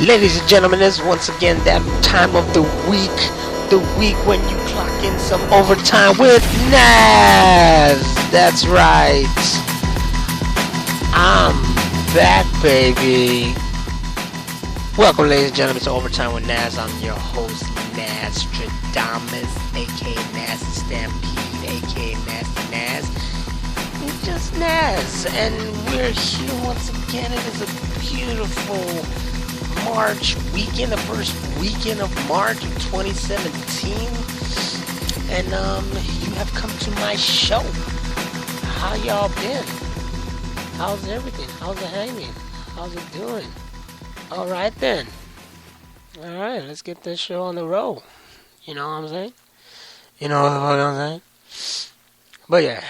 Ladies and gentlemen, it's once again that time of the week when you clock in some overtime with Naz. That's right. I'm back, baby. Welcome, ladies and gentlemen, to Overtime with Naz. I'm your host, Naztradamix, aka Nasty Stampede, aka Nasty Naz. It's just Naz, and we're here once again. It is a beautiful March weekend, the first weekend of March of 2017, and you have come to my show. How y'all been? How's everything? How's it hanging? How's it doing? All right then. All right, let's get this show on the road. You know what I'm saying? You know what I'm saying? But yeah,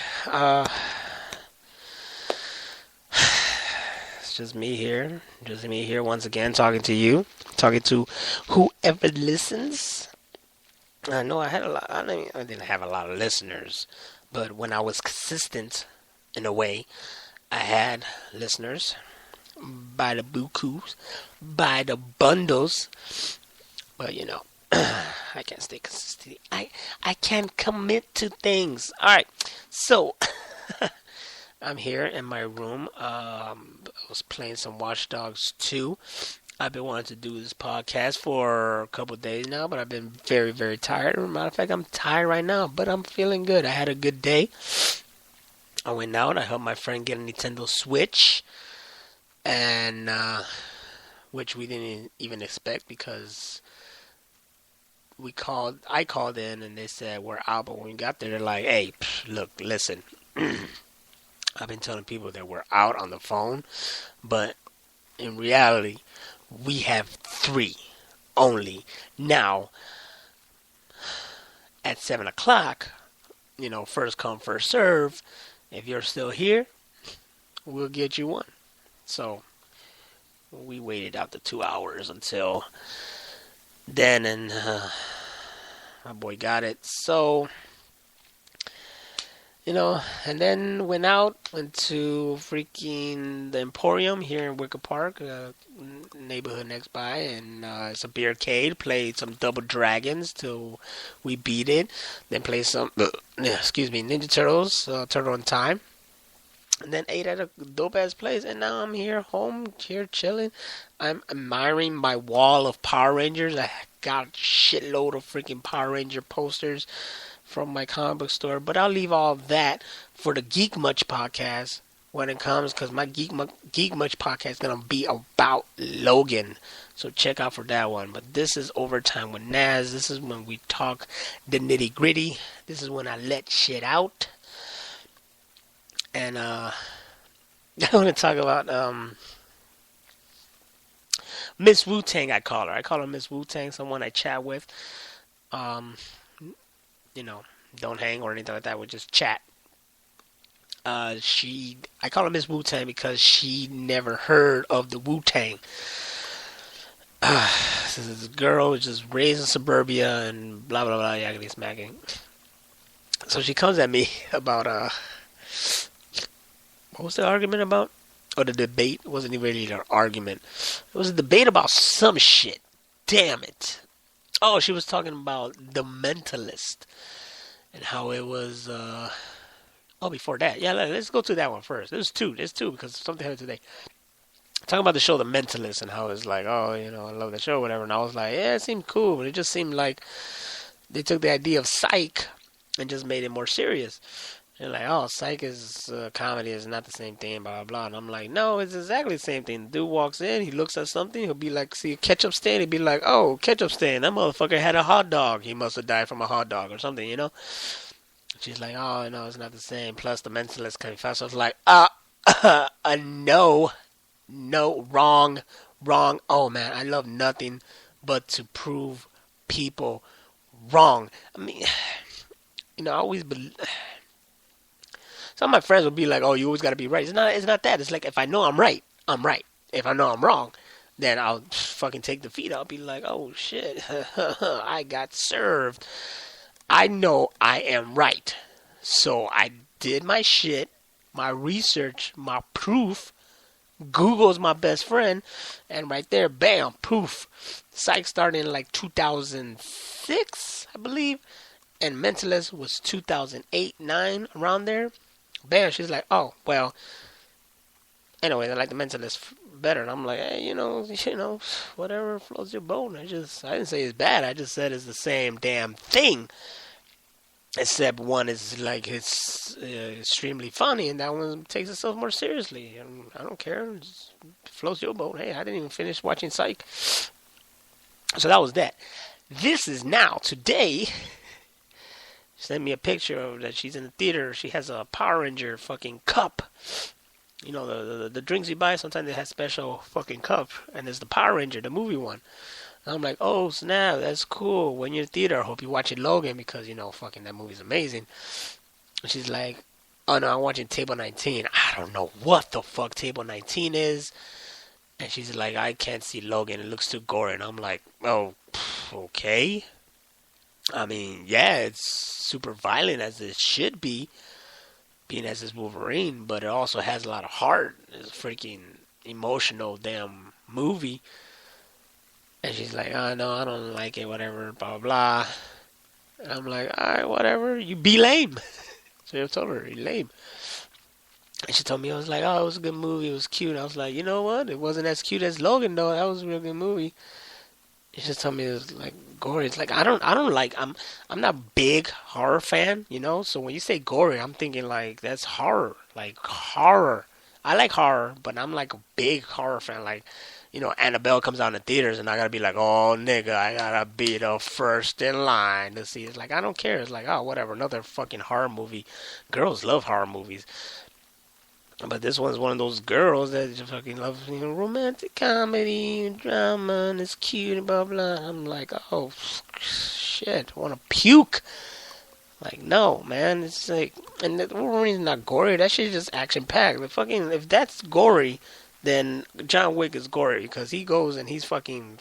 just me here once again, talking to you, talking to whoever listens. I know I didn't have a lot of listeners, but when I was consistent in a way, I had listeners by the bukus, by the bundles. But you know, I can't stay consistent. I can't commit to things. All right, so I'm here in my room. I was playing some Watch Dogs 2. I've been wanting to do this podcast for a couple of days now, but I've been very, very tired. As a matter of fact, I'm tired right now, but I'm feeling good. I had a good day. I went out. I helped my friend get a Nintendo Switch, and which we didn't even expect because I called in and they said we're out, but when we got there, they're like, "Hey, look, listen." I've been telling people that we're out on the phone, but in reality, we have 3 only. Now, at 7 o'clock, you know, first come, first serve. If you're still here, we'll get you one. So, we waited out the 2 hours until then, and my boy got it. So, you know, and then went to freaking the Emporium here in Wicker Park, neighborhood next by, and it's a beer arcade. Played some Double Dragons till we beat it. Then played some, Ninja Turtles, Turtle in Time. And then ate at a dope-ass place, and now I'm here chilling. I'm admiring my wall of Power Rangers. I got a shitload of freaking Power Ranger posters from my comic book store, but I'll leave all that for the Geek Much podcast when it comes, because my Geek Much podcast is going to be about Logan, so check out for that one. But this is Overtime with Naz. This is when we talk the nitty gritty. This is when I let shit out, and I want to talk about Miss Wu-Tang. I call her Miss Wu-Tang, someone I chat with. You know, don't hang or anything like that. We just chat. I call her Miss Wu-Tang because she never heard of the Wu-Tang. This is a girl who's just raised in suburbia and blah, blah, blah, yakety smacking. So she comes at me about, what was the argument about? Or the debate? It wasn't even really an argument. It was a debate about some shit. Damn it. Oh, she was talking about The Mentalist and how it was, before that. Yeah, let's go to that one first. There's two because something happened today. Talking about the show The Mentalist and how it's like, oh, you know, I love the show, whatever. And I was like, yeah, it seemed cool, but it just seemed like they took the idea of Psych and just made it more serious. And like, oh, Psych is comedy is not the same thing, blah, blah, blah. And I'm like, no, it's exactly the same thing. The dude walks in, he looks at something, he'll be like, see a ketchup stain, he'll be like, oh, ketchup stain, that motherfucker had a hot dog. He must have died from a hot dog or something, you know? She's like, oh, no, it's not the same. Plus, The Mentalist came fast. I was like, no, wrong. Oh, man, I love nothing but to prove people wrong. I mean, you know, I always believe. Some of my friends will be like, oh, you always got to be right. It's not that. It's like, if I know I'm right, I'm right. If I know I'm wrong, then I'll fucking take defeat. I'll be like, oh, shit, I got served. I know I am right. So I did my shit, my research, my proof, Google's my best friend, and right there, bam, poof. Psych started in like 2006, I believe, and Mentalist was 2008, 9, around there. Bam, she's like, oh, well, anyway, I like the Mentalist better. And I'm like, hey, whatever floats your boat. I didn't say it's bad. I just said it's the same damn thing. Except one is like it's extremely funny, and that one takes itself more seriously. And I don't care. It just floats your boat. Hey, I didn't even finish watching Psych. So that was that. This is now today. She sent me a picture of that she's in the theater. She has a Power Ranger fucking cup. You know, the drinks you buy, sometimes they have special fucking cup. And it's the Power Ranger, the movie one. And I'm like, oh, snap, that's cool. When you're in the theater, I hope you're watching Logan because, fucking that movie's amazing. And she's like, oh, no, I'm watching Table 19. I don't know what the fuck Table 19 is. And she's like, I can't see Logan. It looks too gory. And I'm like, oh, okay. I mean, yeah, it's super violent as it should be, being as it's Wolverine, but it also has a lot of heart. It's a freaking emotional damn movie. And she's like, oh, no, I don't like it, whatever, blah, blah, blah. And I'm like, all right, whatever, you be lame. So I told her, you're lame. And she told me, I was like, oh, it was a good movie, it was cute. I was like, you know what, it wasn't as cute as Logan, though. That was a real good movie. She just told me it was like gory. It's like I don't like I'm not a big horror fan, So when you say gory, I'm thinking like that's horror, like horror. I like horror, but I'm like a big horror fan. Like, Annabelle comes out in the theaters, and I gotta be like, oh nigga, I gotta be the first in line to see. It's like I don't care. It's like, oh whatever, another fucking horror movie. Girls love horror movies. But this one's one of those girls that just fucking loves, romantic comedy and drama, and it's cute and blah, blah. I'm like, oh, shit, I want to puke. Like, no, man, it's like, and the Wolverine's not gory, that shit's just action-packed. If that's gory, then John Wick is gory, because he goes and he's fucking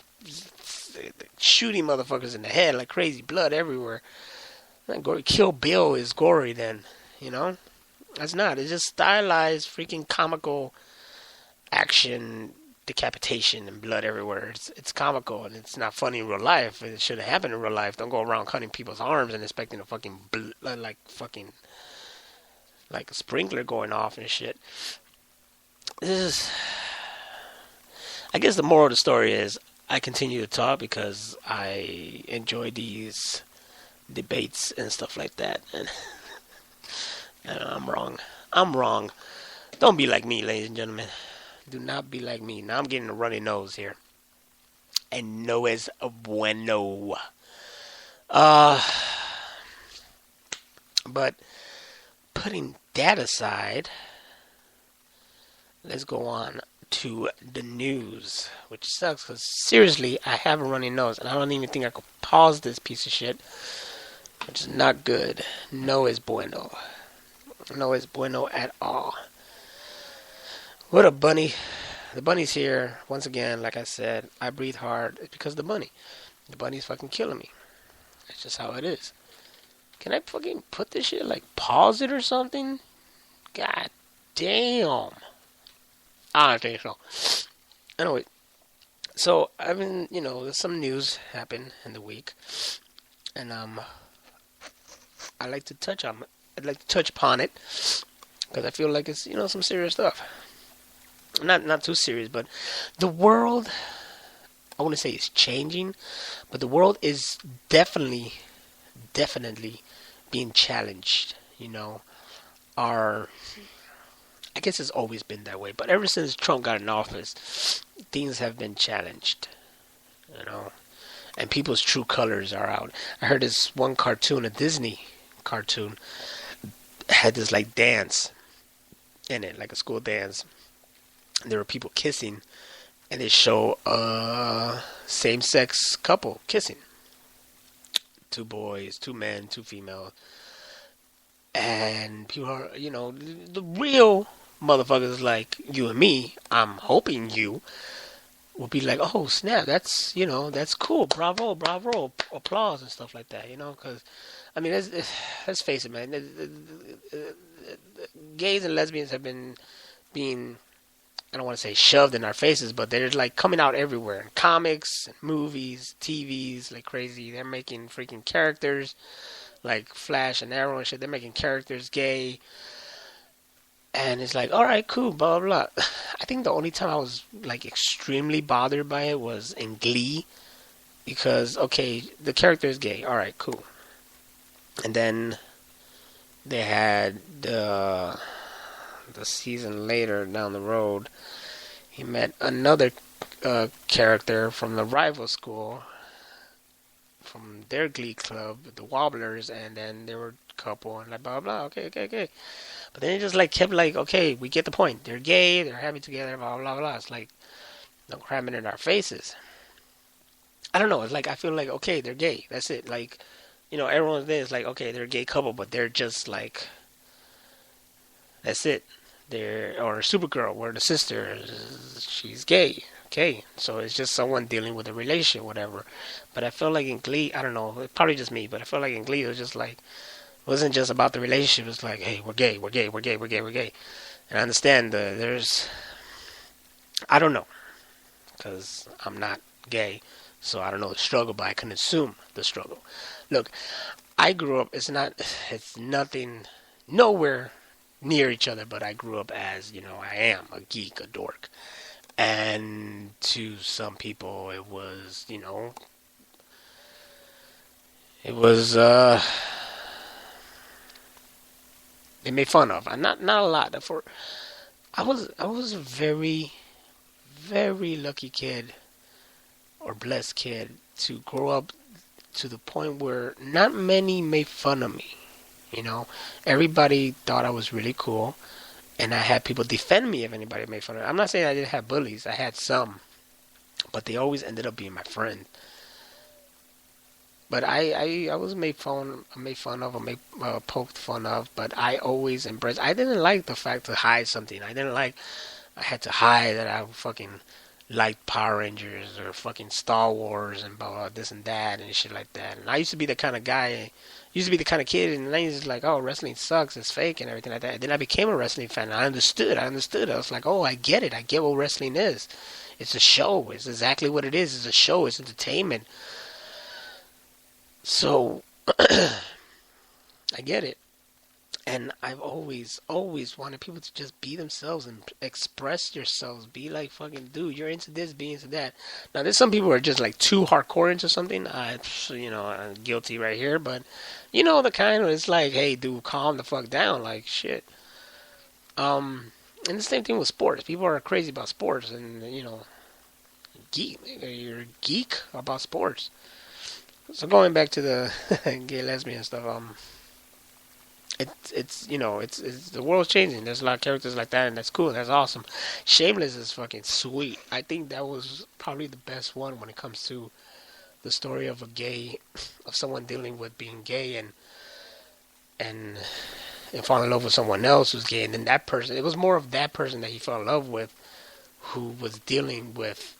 shooting motherfuckers in the head like crazy, blood everywhere. Not gory. Kill Bill is gory then, It's not. It's just stylized, freaking comical action, decapitation, and blood everywhere. It's comical, and it's not funny in real life. It should have happened in real life. Don't go around cutting people's arms and expecting a fucking like a sprinkler going off and shit. This is. I guess the moral of the story is I continue to talk because I enjoy these debates and stuff like that, and. I'm wrong. I'm wrong. Don't be like me, ladies and gentlemen. Do not be like me. Now I'm getting a runny nose here. And no es bueno. But putting that aside, let's go on to the news, which sucks because seriously, I have a runny nose and I don't even think I could pause this piece of shit, which is not good. No es bueno. No es bueno at all. What a bunny. The bunny's here. Once again, like I said, I breathe hard. It's because of the bunny. The bunny's fucking killing me. It's just how it is. Can I fucking put this shit, like, pause it or something? God damn. I don't think so. Anyway, so I've been, there's some news happened in the week. And, I'd like to touch upon it because I feel like it's some serious stuff. Not too serious, but the world, I want to say it's changing, but the world is definitely being challenged. I guess it's always been that way, but ever since Trump got in office, things have been challenged. And people's true colors are out. I heard this one cartoon, a Disney cartoon, had this like dance in it, like a school dance. And there were people kissing, and they show a same-sex couple kissing. 2 boys, 2 men, 2 females. And people are, the real motherfuckers like you and me, I'm hoping you, will be like, oh, snap, that's, that's cool, bravo, applause and stuff like that, because, I mean, let's face it, man, gays and lesbians have been being I don't want to say shoved in our faces, but they're like coming out everywhere in comics, movies, TVs, like crazy. They're making freaking characters like Flash and Arrow and shit. They're making characters gay, and it's like, all right, cool, blah blah blah. I think the only time I was like extremely bothered by it was in Glee, because okay, the character is gay. All right, cool, and then they had the season later down the road, he met another character from the rival school, from their glee club, the Wobblers, and then they were a couple, and like blah blah, okay. But then it just like kept like, okay, we get the point. They're gay, they're happy together, blah blah blah. It's like don't cram it in our faces. I don't know. It's like I feel like okay, they're gay. That's it. Like, you know, everyone's there. It's like okay, they're a gay couple, but they're just like that's it. Or Supergirl, where the sister, she's gay. Okay, so it's just someone dealing with a relationship, whatever. But I feel like in Glee, I don't know, it's probably just me, but I feel like in Glee it was just like, it wasn't just about the relationship. It's like, hey, we're gay. And I understand I don't know, because I'm not gay, so I don't know the struggle, but I can assume the struggle. Look, I grew up. It's nothing, nowhere near each other, but I grew up as, you know, I am a geek, a dork. And to some people it was, you know, it was they made fun of. Not a lot. I was a very, very lucky kid, or blessed kid, to grow up to the point where not many made fun of me. You know, everybody thought I was really cool, and I had people defend me if anybody made fun of me. I'm not saying I didn't have bullies. I had some, but they always ended up being my friend. But I was made fun of, or poked fun of, but I always embraced. I didn't like the fact to hide something. I didn't like I had to hide that I fucking liked Power Rangers or fucking Star Wars and blah, blah, this and that and shit like that. And I used to be the kind of guy, used to be the kind of kid in the 90s like, oh, wrestling sucks, it's fake and everything like that. And then I became a wrestling fan and I understood. I was like, oh, I get it. I get what wrestling is. It's a show. It's exactly what it is. It's a show. It's entertainment. So, I get it. And I've always wanted people to just be themselves and express yourselves. Be like, fucking, dude, you're into this, be into that. Now, there's some people who are just like too hardcore into something. I'm guilty right here. But, you know, the kind where it's like, hey, dude, calm the fuck down. Like, shit. And the same thing with sports. People are crazy about sports. And, you know, you're a geek about sports. So going back to the gay lesbian stuff, it's you know, it's the world's changing. There's a lot of characters like that, and that's cool. That's awesome. Shameless is fucking sweet. I think that was probably the best one when it comes to the story of of someone dealing with being gay and fall in love with someone else who's gay, and then that person. It was more of that person that he fell in love with, who was dealing with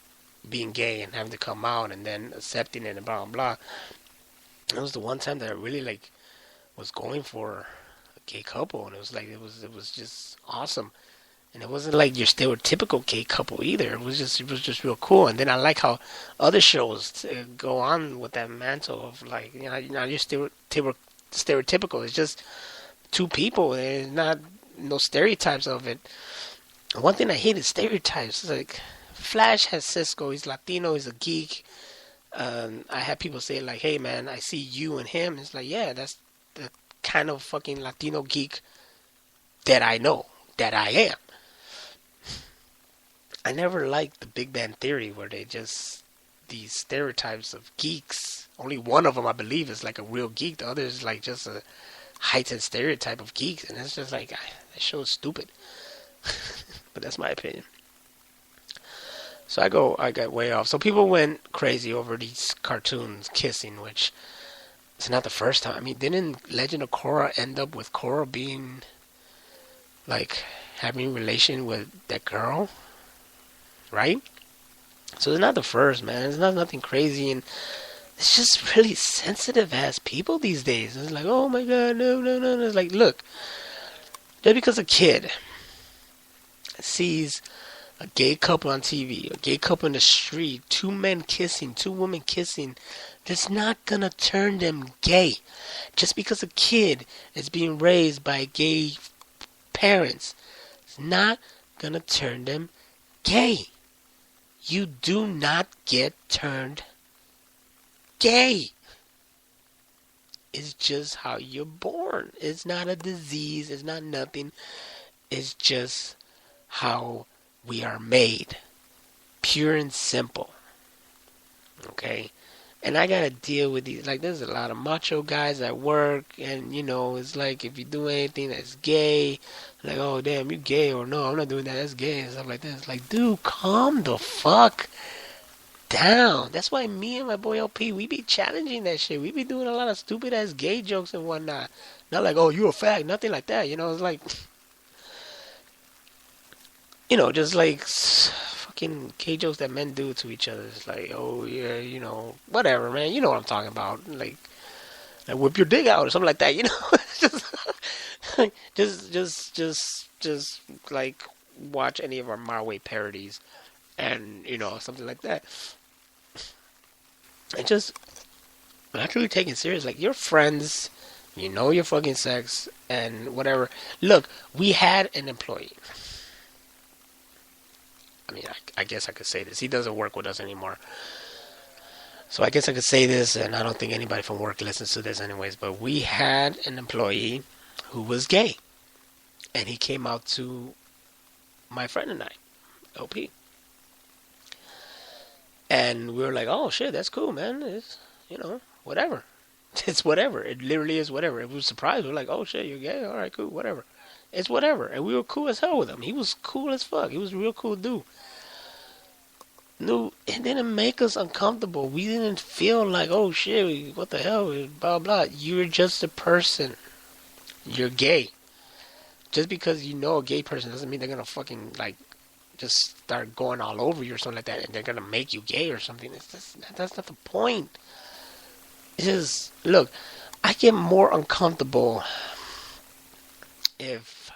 being gay and having to come out and then accepting it and blah blah blah. It was the one time that I really like was going for a gay couple, and it was like it was just awesome. And it wasn't like your stereotypical gay couple either. It was just real cool. And then I like how other shows go on with that mantle of like, you know you're stereotypical. It's just two people. There's not no stereotypes of it. One thing I hate is stereotypes. It's like Flash has Cisco. He's Latino. He's a geek. I had people say like, "Hey man, I see you and him." It's like, yeah, that's the kind of fucking Latino geek that I know, that I am. I never liked the Big Bang Theory where they just these stereotypes of geeks. Only one of them, I believe, is like a real geek. The other is like just a heightened stereotype of geeks, and it's just like that show is stupid. But that's my opinion. So I got way off. So people went crazy over these cartoons kissing, which it's not the first time. I mean, didn't Legend of Korra end up with Korra being like having a relation with that girl, right? So it's not the first, man. It's not nothing crazy, and it's just really sensitive ass people these days. It's like, oh my god, no. It's like, look, just because a kid sees a gay couple on TV, a gay couple in the street, two men kissing, two women kissing, that's not gonna turn them gay. Just because a kid is being raised by gay parents, it's not gonna turn them gay. You do not get turned gay. It's just how you're born. It's not a disease. It's not nothing. It's just how we are made. Pure and simple. Okay? And I gotta deal with these. Like, there's a lot of macho guys at work, and it's like if you do anything that's gay, like, oh damn, you gay, or no, I'm not doing that, that's gay, and stuff like that. It's like, dude, calm the fuck down. That's why me and my boy LP, we be challenging that shit. We be doing a lot of stupid ass gay jokes and whatnot. Not like, oh, you a fag, nothing like that. It's like, just like fucking gay jokes that men do to each other. It's like, oh yeah, whatever, man. You know what I'm talking about. Like whip your dick out or something like that. Just like watch any of our Marway parodies, and something like that. And just not really taking it serious. Like, your friends, your fucking sex and whatever. Look, we had an employee. I mean, I guess I could say this. He doesn't work with us anymore. So I guess I could say this, and I don't think anybody from work listens to this anyways, but we had an employee who was gay. And he came out to my friend and I, LP. And we were like, oh shit, that's cool, man. It's, whatever. It's whatever. It literally is whatever. It was surprised. We're like, oh shit, you're gay? Alright, cool, whatever. It's whatever. And we were cool as hell with him. He was cool as fuck. He was a real cool dude. No, it didn't make us uncomfortable. We didn't feel like, oh shit, what the hell, blah, blah. You're just a person. You're gay. Just because you know a gay person doesn't mean they're gonna fucking, like, just start going all over you or something like that, and they're gonna make you gay or something. That's not the point. It is, look, I get more uncomfortable if,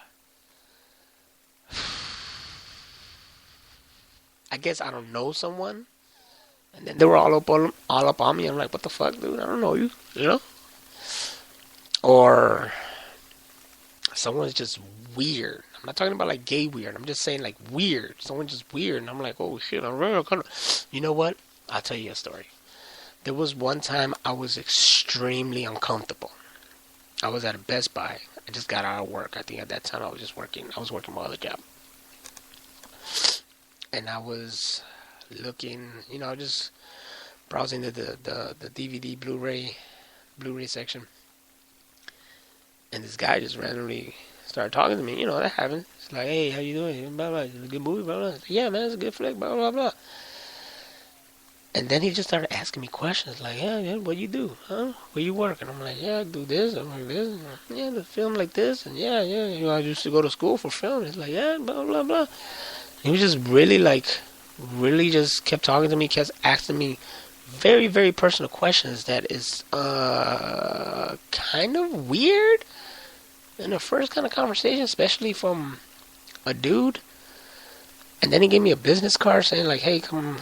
I guess I don't know someone, and then they were all up on me. I'm like, what the fuck, dude? I don't know you, Or someone's just weird. I'm not talking about like gay weird. I'm just saying like weird. Someone's just weird, and I'm like, oh shit, I'm really kind of. You know what? I'll tell you a story. There was one time I was extremely uncomfortable. I was at a Best Buy. I just got out of work. I think at that time I was working my other job. And I was looking, just browsing the DVD Blu-ray section. And this guy just randomly started talking to me. That happens. It's like, hey, how you doing? Blah, blah. It's a good movie, blah, blah. Like, yeah, man, it's a good flick, blah, blah, blah. And then he just started asking me questions like, yeah, what you do? Huh? Where you work? And I'm like, yeah, I do this, I work this. Yeah, the film like this. And yeah, I used to go to school for film. It's like, yeah, blah, blah, blah. He was just really just kept talking to me, kept asking me very, very personal questions that is kind of weird in the first kind of conversation, especially from a dude. And then he gave me a business card saying like, hey, come,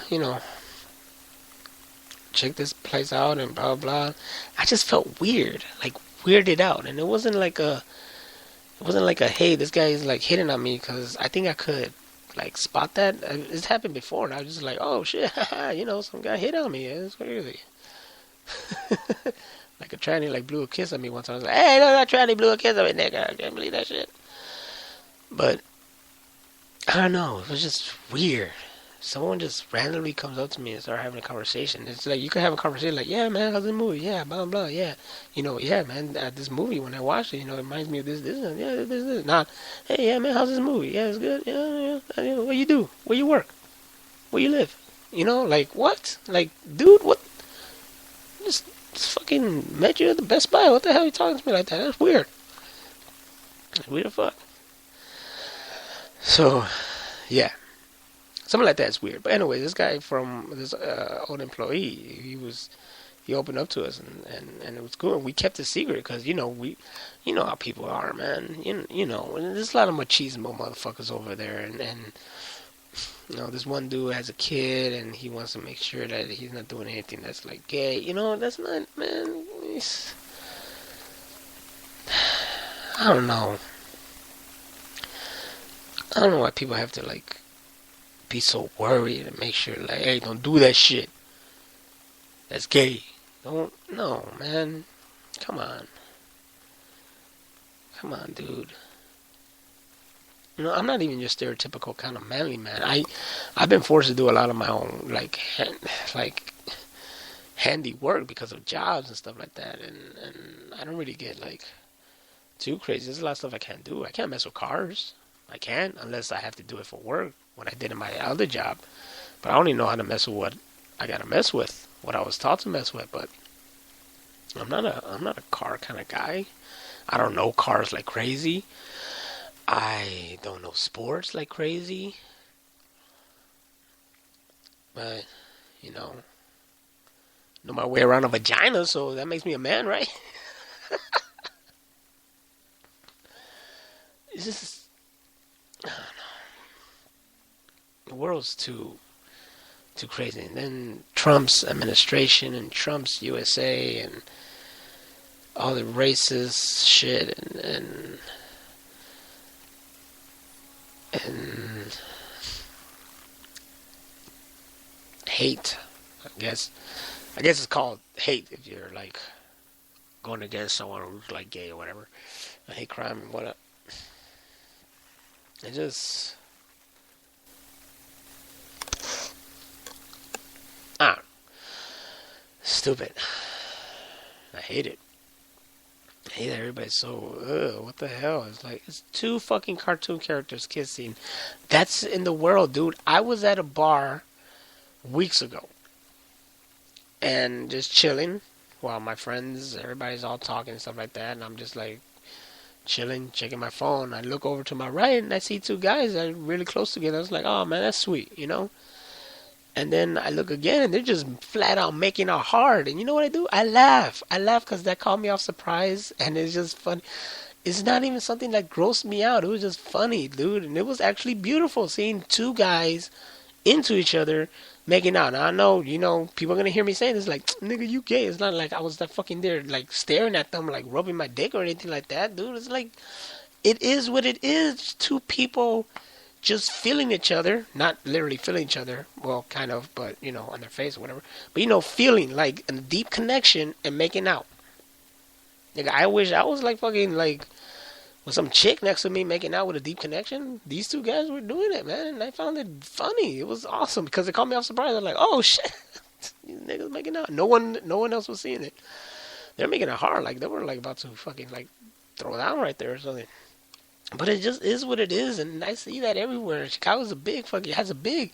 check this place out and blah, blah. I just felt weird, like weirded out. And it wasn't like a, hey, this guy is like hitting on me, because I think I could like spot that. It's happened before, and I was just like, oh shit, some guy hit on me. It's crazy. Like a tranny like blew a kiss on me one time. I was like, hey, no, that tranny blew a kiss on me, nigga. I can't believe that shit. But I don't know. It was just weird. Someone just randomly comes up to me and start having a conversation. It's like you could have a conversation like, yeah, man, how's the movie? Yeah, blah, blah, yeah. Yeah, man, this movie, when I watched it, it reminds me of this, and yeah, this. Not, hey, yeah, man, how's this movie? Yeah, it's good. Yeah. What you do? Where you work? Where you live? Like, what? Like, dude, what? Just fucking met you at the Best Buy. What the hell are you talking to me like that? That's weird. That's weird as fuck. So, yeah. Something like that's weird. But anyway, this guy from this old employee, he opened up to us, and it was cool. And we kept it secret because how people are, man. There's a lot of machismo motherfuckers over there, and This one dude has a kid and he wants to make sure that he's not doing anything that's like gay. That's not, man. I don't know. I don't know why people have to like be so worried and make sure like, hey, don't do that shit. That's gay. No, man. Come on. Come on, dude. I'm not even your stereotypical kind of manly man. I've been forced to do a lot of my own like handy work because of jobs and stuff like that, and I don't really get like too crazy. There's a lot of stuff I can't do. I can't mess with cars. I can't unless I have to do it for work. What I did in my other job, but I only know how to mess with what I gotta mess with, what I was taught to mess with. But I'm not a car kind of guy. I don't know cars like crazy. I don't know sports like crazy. But, know my way around a vagina, so that makes me a man, right? It's just, I don't know. The world's too crazy. And then Trump's administration and Trump's USA and all the racist shit and hate. I guess it's called hate if you're like going against someone who's like gay or whatever. I hate crime and whatnot. It just stupid. I hate it. I hate that everybody's so, what the hell? It's like, it's two fucking cartoon characters kissing. That's in the world, dude. I was at a bar weeks ago and just chilling while my friends, everybody's all talking and stuff like that, and I'm just like chilling, checking my phone. I look over to my right and I see two guys that are really close together. I was like, oh man, that's sweet, And then I look again and they're just flat out making out hard. And you know what I do? I laugh. I laugh because that caught me off surprise and it's just funny. It's not even something that grossed me out. It was just funny, dude. And it was actually beautiful seeing two guys into each other making out. Now I know, people are going to hear me saying this like, nigga, you gay. It's not like I was that fucking there like staring at them, like rubbing my dick or anything like that, dude. It's like, it is what it is. Two people just feeling each other, not literally feeling each other, well, kind of, but, on their face or whatever. But, feeling like a deep connection and making out. Nigga, I wish I was like fucking like with some chick next to me making out with a deep connection. These two guys were doing it, man, and I found it funny. It was awesome because it caught me off surprise. I was like, oh shit, these niggas making out. No one else was seeing it. They're making it hard, like they were like about to fucking like throw down right there or something. But it just is what it is, and I see that everywhere. Chicago's has a big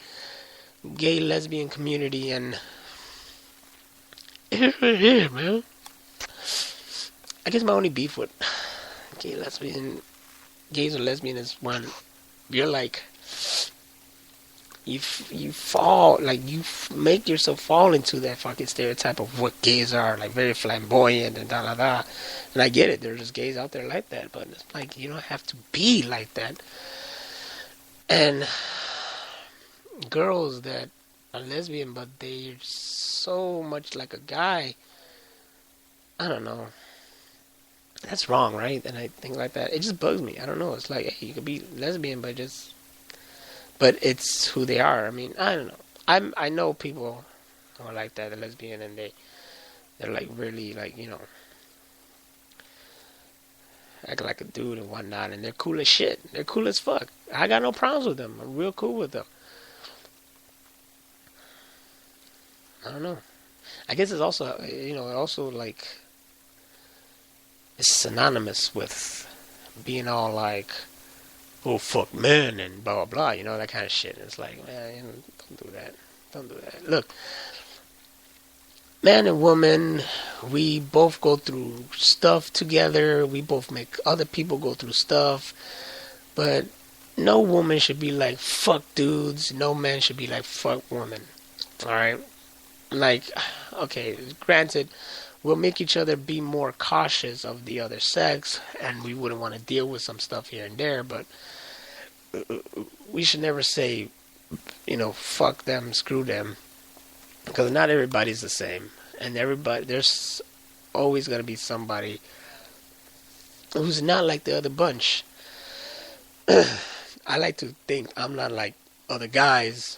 gay lesbian community, and it is what it is, man. I guess my only beef with gays or lesbian is when you're like, you fall, like you make yourself fall into that fucking stereotype of what gays are, like very flamboyant and da da da. And I get it, there's just gays out there like that, but it's like you don't have to be like that. And girls that are lesbian, but they're so much like a guy, I don't know. That's wrong, right? And I think like that, it just bugs me. I don't know. It's like, hey, you could be lesbian, but it's who they are. I mean, I don't know. I know people who are like that, they're lesbian, and they're like really like, act like a dude and whatnot, and they're cool as shit. They're cool as fuck. I got no problems with them. I'm real cool with them. I don't know. I guess it's also, like, it's synonymous with being all like, oh, fuck men and blah, blah, blah, that kind of shit. It's like, man, don't do that. Don't do that. Look, man and woman, we both go through stuff together. We both make other people go through stuff. But no woman should be like, fuck dudes. No man should be like, fuck women. Alright? Like, okay, granted, we'll make each other be more cautious of the other sex, and we wouldn't want to deal with some stuff here and there, but we should never say fuck them, screw them. Because not everybody's the same. And there's always going to be somebody who's not like the other bunch. I like to think I'm not like other guys.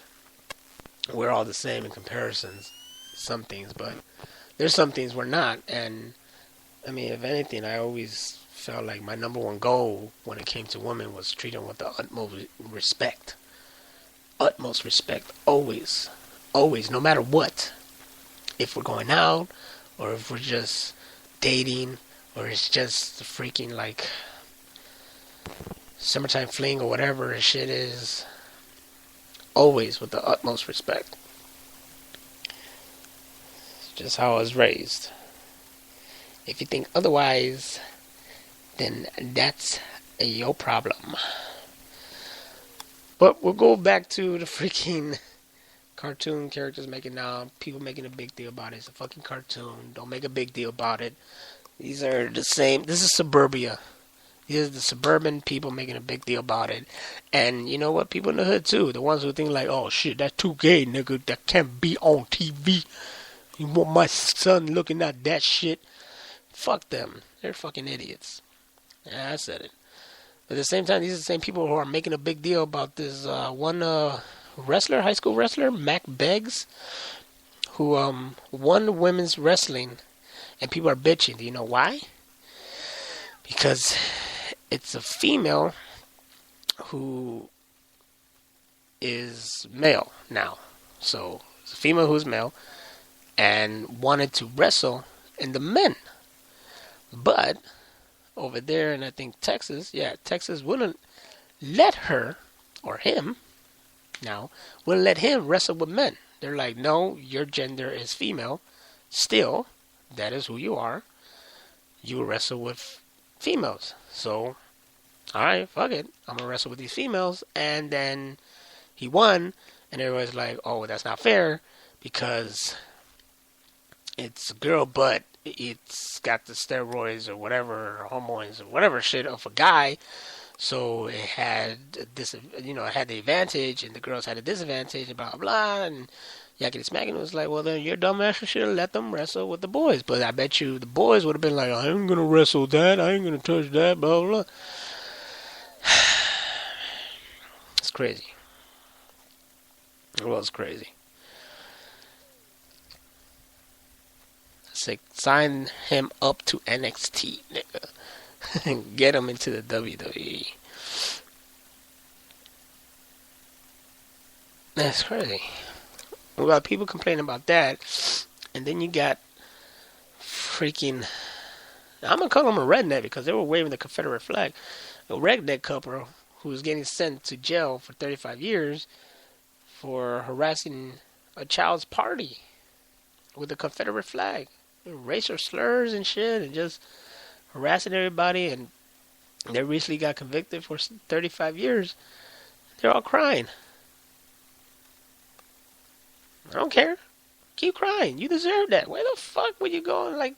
We're all the same in comparisons. Some things, but there's some things we're not. And I mean, if anything, I always felt like my number one goal when it came to women was treat them with the utmost respect. Utmost respect, always. Always, no matter what. If we're going out, or if we're just dating, or it's just the freaking like summertime fling or whatever the shit is. Always with the utmost respect. It's just how I was raised. If you think otherwise, then that's your problem. But we'll go back to the freaking cartoon characters people making a big deal about it. It's a fucking cartoon. Don't make a big deal about it. These are the same. This is suburbia. These are the suburban people making a big deal about it. And you know what? People in the hood too. The ones who think like, oh shit, that's too gay, nigga. That can't be on TV. You want my son looking at that shit? Fuck them. They're fucking idiots. Yeah, I said it. But at the same time, these are the same people who are making a big deal about this one wrestler, high school wrestler, Mac Beggs, who won women's wrestling, and people are bitching. Do you know why? Because it's a female who is male now. So it's a female who's male and wanted to wrestle in the men. But over there in, I think, Texas, Texas wouldn't let her, or him, now, wouldn't let him wrestle with men. They're like, no, your gender is female. Still, that is who you are. You wrestle with females. So, alright, fuck it. I'm going to wrestle with these females. And then he won. And everybody's like, oh, that's not fair. Because it's a girl, but it's got the steroids or whatever, or hormones or whatever shit of a guy. So it had this, it had the advantage, and the girls had a disadvantage, and blah, blah, blah. And Yakety Smacking was like, well, then your dumbass should have let them wrestle with the boys. But I bet you the boys would have been like, I ain't going to wrestle that. I ain't going to touch that, blah, blah, blah. It's crazy. It was crazy. It's like, sign him up to NXT, nigga. And get him into the WWE. That's crazy. We got people complaining about that. And then you got freaking, I'm going to call him a redneck because they were waving the Confederate flag. A redneck couple who was getting sent to jail for 35 years for harassing a child's party with the Confederate flag. Racial slurs and shit, and just harassing everybody. And they recently got convicted for 35 years. They're all crying. I don't care. Keep crying. You deserve that. Where the fuck were you going? Like,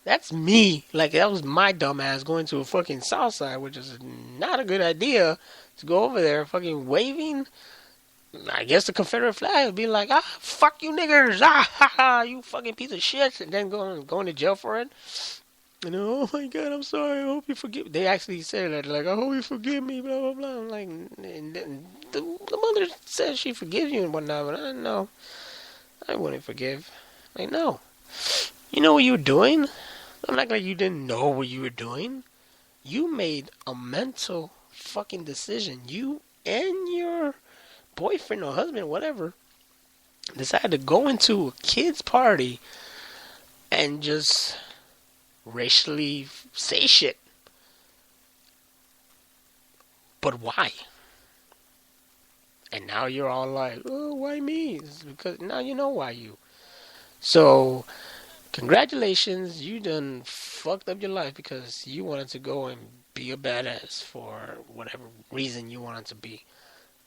that's me. Like, that was my dumb ass going to a fucking Southside, which is not a good idea to go over there fucking waving. I guess the Confederate flag would be like, fuck you niggers, ha ha, you fucking piece of shit, and then going to jail for it. Oh my God, I'm sorry, I hope you forgive me. They actually said that, like, I hope you forgive me, blah, blah, blah. I'm like, and the mother says she forgives you and whatnot, but I don't know. I wouldn't forgive. Like, no. You know what you were doing? I'm not like you didn't know what you were doing. You made a mental fucking decision. You and your boyfriend or husband, whatever, decided to go into a kid's party and just racially say shit. But why? And now you're all like, oh, why me? It's because now you know why you. So, congratulations, you done fucked up your life because you wanted to go and be a badass for whatever reason you wanted to be.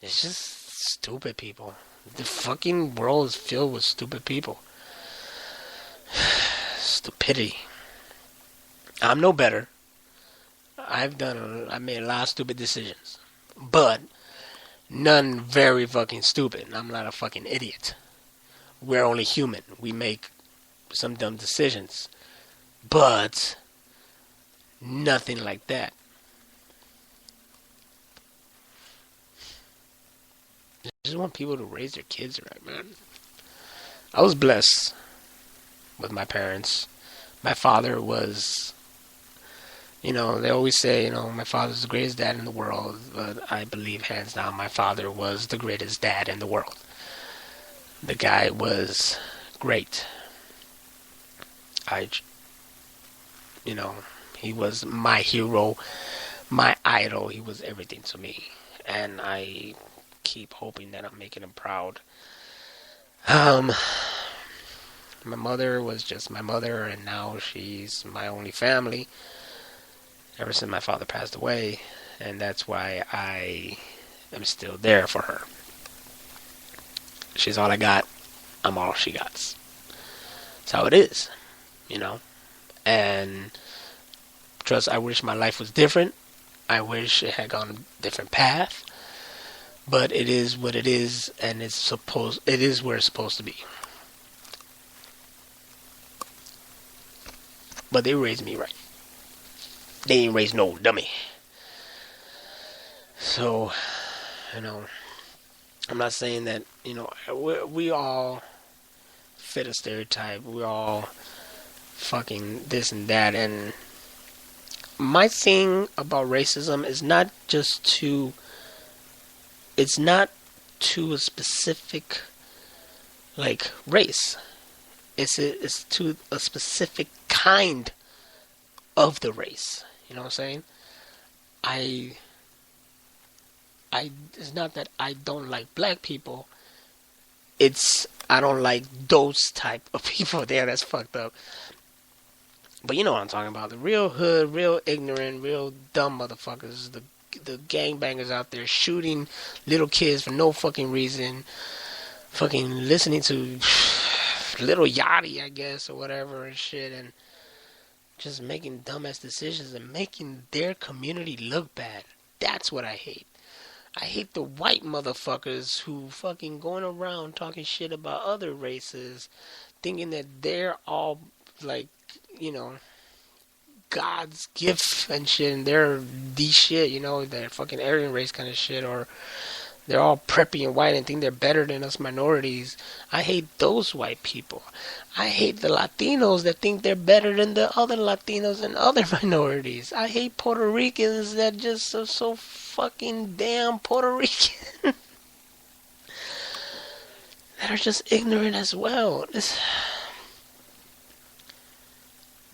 It's just stupid people. The fucking world is filled with stupid people. Stupidity. I'm no better. I made a lot of stupid decisions. But None very fucking stupid. I'm not a fucking idiot. We're only human. We make some dumb decisions. But nothing like that. I just want people to raise their kids right, man. I was blessed with my parents. My father was, they always say, my father's the greatest dad in the world, but I believe hands down my father was the greatest dad in the world. The guy was great. I, he was my hero, my idol. He was everything to me. And I keep hoping that I'm making him proud. My mother was just my mother, and now she's my only family ever since my father passed away, and that's why I am still there for her. She's all I got. I'm all she got. That's how it is, and trust, I wish my life was different. I wish it had gone a different path, but it is what it is, and it is where it's supposed to be. But they raised me right. They ain't raised no dummy. So, I'm not saying that, we all fit a stereotype. We all fucking this and that. And my thing about racism is not just to, it's not to a specific, race. It's to a specific kind of the race. You know what I'm saying? It's not that I don't like black people. It's I don't like those type of people there. That's fucked up. But you know what I'm talking about. The real hood, real ignorant, real dumb motherfuckers. The gangbangers out there shooting little kids for no fucking reason. Fucking listening to Little Yachty, I guess, or whatever and shit. And just making dumbass decisions and making their community look bad. That's what I hate. I hate the white motherfuckers who fucking going around talking shit about other races, thinking that they're all God's gift and shit, and they're the shit, they're fucking Aryan race kind of shit, or they're all preppy and white and think they're better than us minorities. I hate those white people. I hate the Latinos that think they're better than the other Latinos and other minorities. I hate Puerto Ricans that just are so fucking damn Puerto Rican. That are just ignorant as well.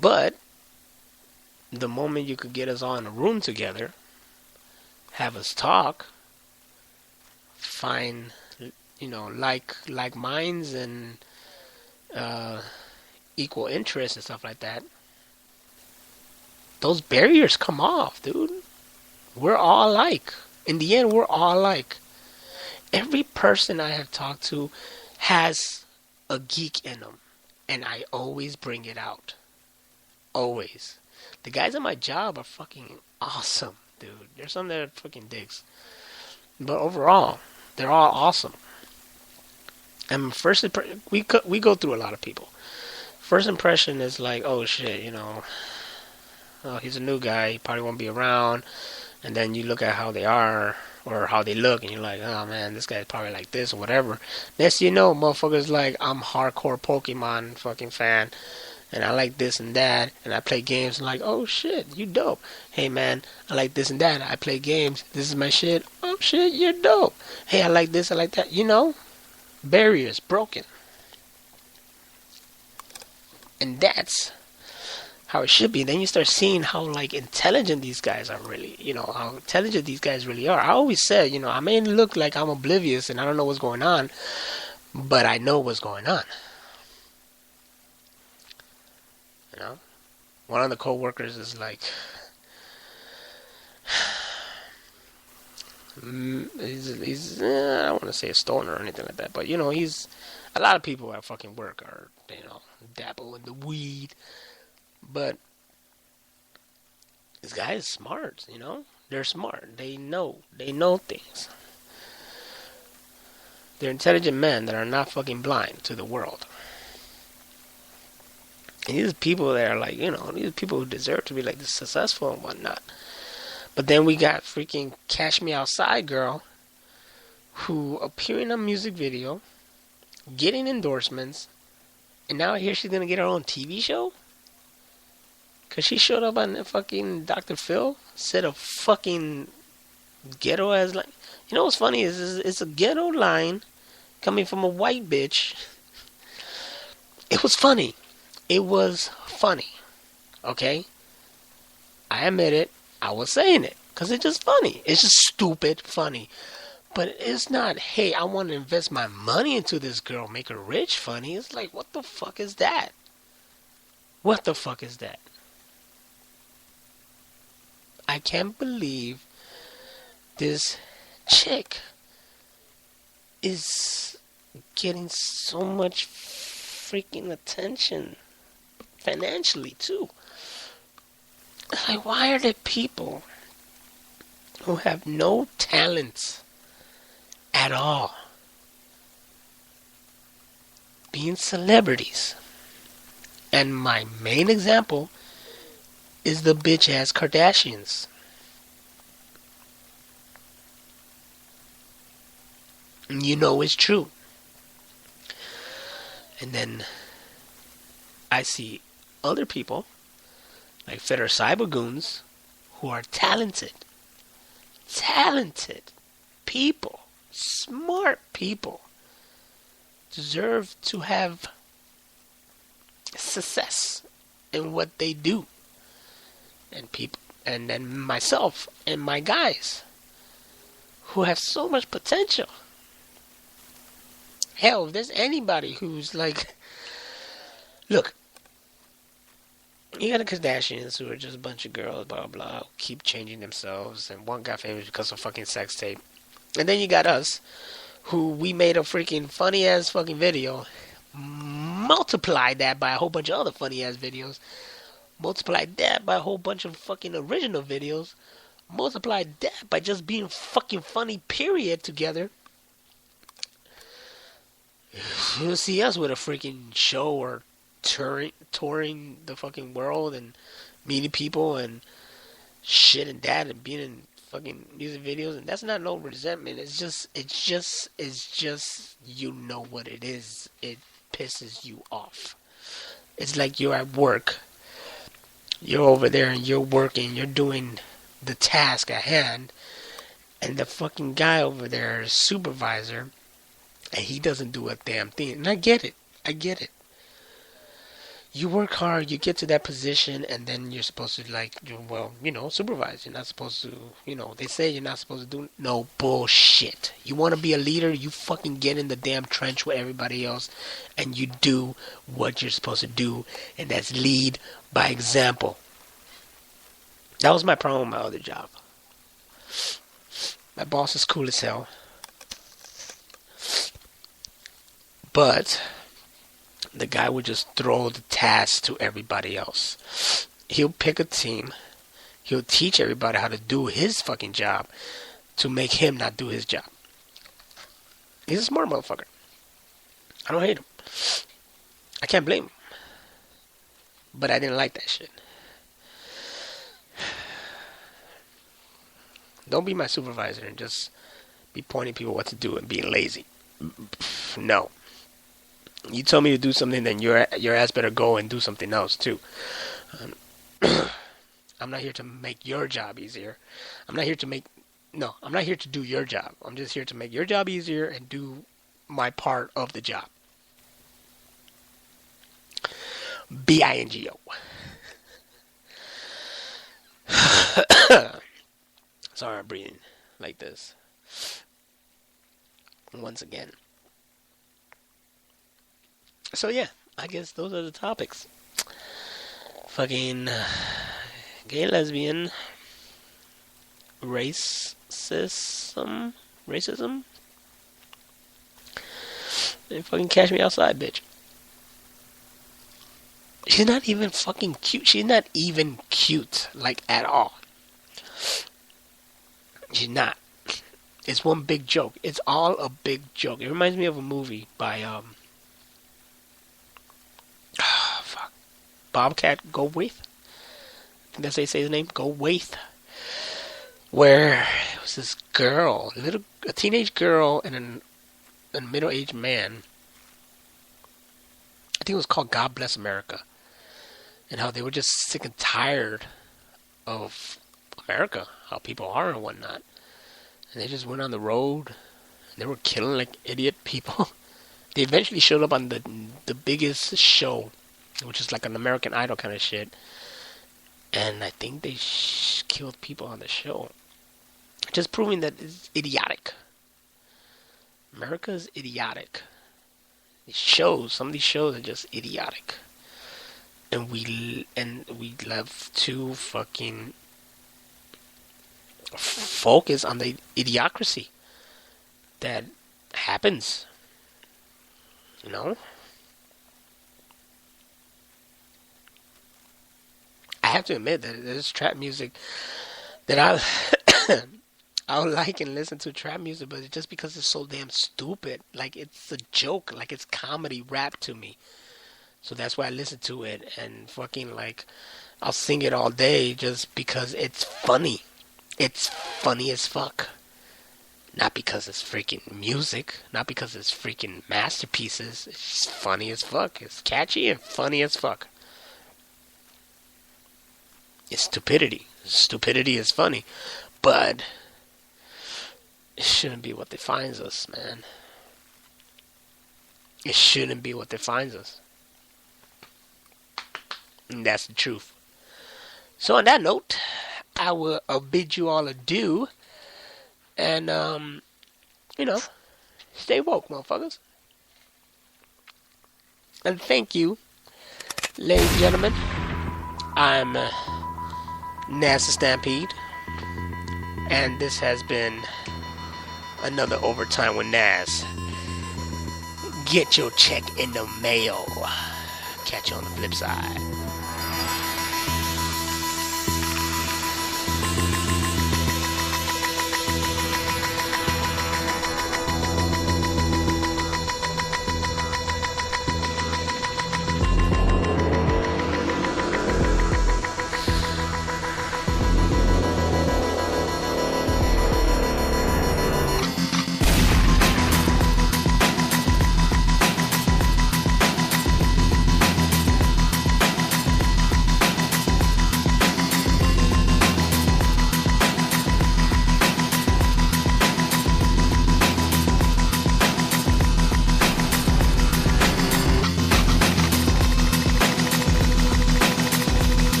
But the moment you could get us all in a room together, have us talk, find like minds and equal interests and stuff like that, those barriers come off, dude. We're all alike. In the end, we're all alike. Every person I have talked to has a geek in them, and I always bring it out. Always. The guys at my job are fucking awesome, dude. There's some that are fucking dicks, but overall, they're all awesome. And we go through a lot of people. First impression is like, oh shit, oh, he's a new guy, he probably won't be around. And then you look at how they are or how they look, and you're like, oh man, this guy's probably like this or whatever. Next you know, motherfuckers like, I'm hardcore Pokemon fucking fan, and I like this and that, and I play games, and like, oh shit, you dope. Hey man, I like this and that, I play games, this is my shit. Oh shit, you're dope. Hey, I like this, I like that. Barriers broken. And that's how it should be. Then you start seeing how intelligent these guys are really, how intelligent these guys really are. I always said, I may look like I'm oblivious and I don't know what's going on, but I know what's going on. One of the co-workers is like, he's I don't want to say a stoner or anything like that, but he's, a lot of people at fucking work are, dabble in the weed, but this guy is smart, they're smart, they know things, They're intelligent men that are not fucking blind to the world. And these people that are like, these people who deserve to be like successful and whatnot. But then we got freaking Cash Me Outside girl who appeared in a music video, getting endorsements, and now I hear she's gonna get her own TV show? Cause she showed up on fucking Dr. Phil, said a fucking ghetto ass line. You know what's funny is it's a ghetto line coming from a white bitch. It was funny. It was funny. Okay? I admit it. I was saying it. Because it's just funny. It's just stupid funny. But it's not, hey, I want to invest my money into this girl, make her rich funny. It's like, what the fuck is that? What the fuck is that? I can't believe this chick is getting so much freaking attention. Financially, too. Like, why are there people who have no talents at all being celebrities? And my main example is the bitch ass Kardashians. And you know it's true. And then I see other people like Federer Cybergoons who are talented people, smart people, deserve to have success in what they do. And people, and then myself and my guys who have so much potential. Hell, if there's anybody who's like, look, you got the Kardashians who are just a bunch of girls, blah, blah, blah, who keep changing themselves, and one got famous because of fucking sex tape. And then you got us, who we made a freaking funny-ass fucking video, multiplied that by a whole bunch of other funny-ass videos, multiplied that by a whole bunch of fucking original videos, multiplied that by just being fucking funny, period, together. You'll see us with a freaking show or touring the fucking world and meeting people and shit and that and being in fucking music videos, and that's not no resentment. It's just you know what it is. It pisses you off. It's like you're at work. You're over there and you're working. You're doing the task at hand, and the fucking guy over there is supervisor, and he doesn't do a damn thing. And I get it. You work hard, you get to that position, and then you're supposed to, supervise. You're not supposed to, they say you're not supposed to do no bullshit. You want to be a leader, you fucking get in the damn trench with everybody else, and you do what you're supposed to do, and that's lead by example. That was my problem with my other job. My boss is cool as hell. But the guy would just throw the task to everybody else. He'll pick a team. He'll teach everybody how to do his fucking job to make him not do his job. He's a smart motherfucker. I don't hate him. I can't blame him. But I didn't like that shit. Don't be my supervisor and just be pointing people what to do and being lazy. No. You tell me to do something, then your ass better go and do something else too. I'm not here to make your job easier. I'm not here to do your job. I'm just here to make your job easier and do my part of the job. B-I-N-G-O. Sorry, I'm breathing like this. Once again. So yeah, I guess those are the topics. Fucking gay, lesbian, racism, and fucking Cash Me Outside, bitch. She's not even fucking cute. She's not even cute, like, at all. She's not. It's one big joke. It's all a big joke. It reminds me of a movie by fuck, Bobcat Goldthwait. I think that's how you say his name, Goldthwait. Where it was this girl, a teenage girl, and a middle-aged man. I think it was called God Bless America, and how they were just sick and tired of America, how people are and whatnot. And they just went on the road, and they were killing like idiot people. They eventually showed up on the biggest show, which is like an American Idol kind of shit. And I think they killed people on the show. Just proving that it's idiotic. America is idiotic. Some of these shows are just idiotic. And we love to fucking focus on the idiocracy that happens. You know? I have to admit that there's trap music that I would like and listen to trap music, but it's just because it's so damn stupid. Like, it's a joke. Like, it's comedy rap to me. So that's why I listen to it. And fucking, like, I'll sing it all day just because it's funny. It's funny as fuck. Not because it's freaking music. Not because it's freaking masterpieces. It's just funny as fuck. It's catchy and funny as fuck. It's stupidity. Stupidity is funny. But it shouldn't be what defines us, man. It shouldn't be what defines us. And that's the truth. So on that note, I will bid you all adieu. And, stay woke, motherfuckers. And thank you, ladies and gentlemen. I'm Naz the Stampede. And this has been another Overtime with Naz. Get your check in the mail. Catch you on the flip side.